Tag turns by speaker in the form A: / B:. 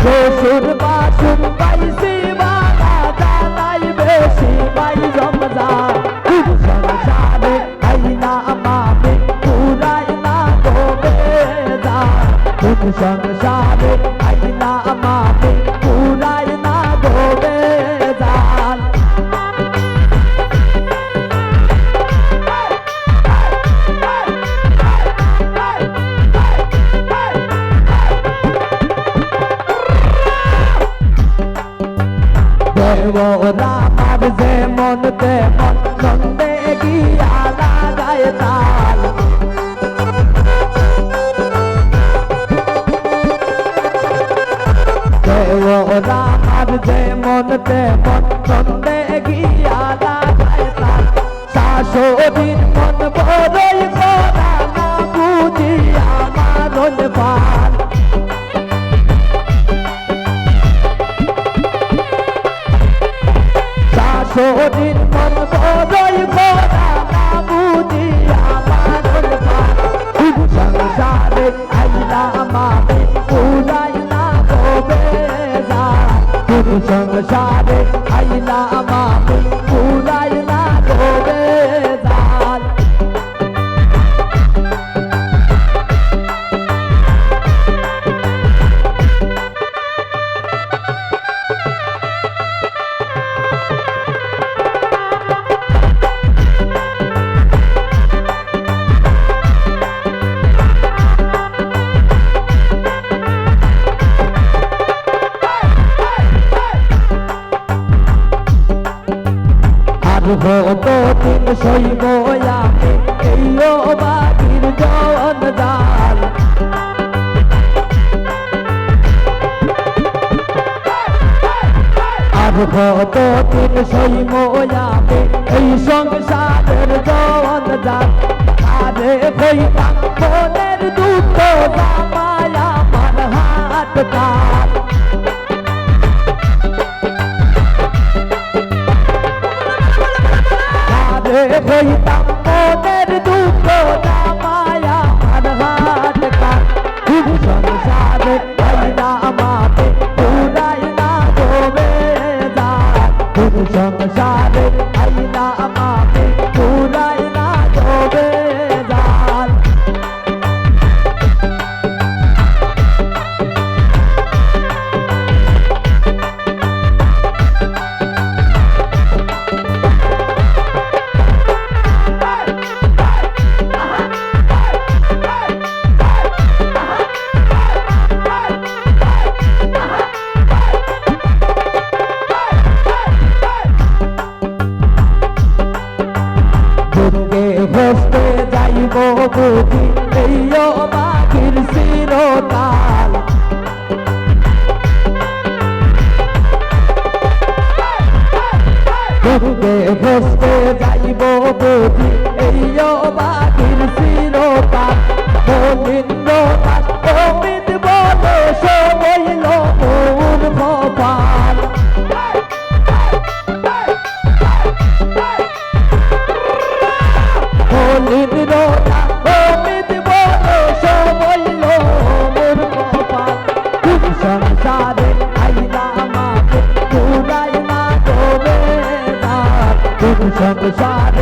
A: শ্বশুর বাসুর পাইছি বাবা জানাই বেশি পাই রমজান সংসারে আইনা মামি পুরাই না গোবে যান সংসারে আইনা মামি পুরাই না গোবে যান দেওরা আমার যেমন তেমন সন্দে গিয়া লাগায় তাল দেওরা আমার যেমন তেমন সন্দে গিয়া লাগায় তাল শাশুড়ির মন বড়ই করা না বুঝিয়া মারণ পাল শাশুড়ির মন বড়ই করা না বুঝিয়া মারণ পাল সংসারে আইলা মামি পুরাই না গোবে যান সংসারে আইলা মামি পুরাই না গোবে যান কতদিন সইব আমি এই বাড়ির জঞ্জাল আর কতদিন সইব আমি এই সংসারের জঞ্জাল আরে কইতা মনের দুঃখ জামায় আমার হাত কাট কইতাম মনের দুঃখ জামায় আমার হাত কাট সংসারে আইনা মামি পুরাই না গোবে যান সংসারে আইনা মামি পুরাই না গোবে যান বসতে যাইব বুঝি এই বাকির চিরকাল বসতে যাইব বুঝি এই বাকির চিরকাল গোবিন্দ দাস অমিত বলে সবইল মোর কপাল সংসারে আইলা মামি পুরাই না গোবে যান সংসার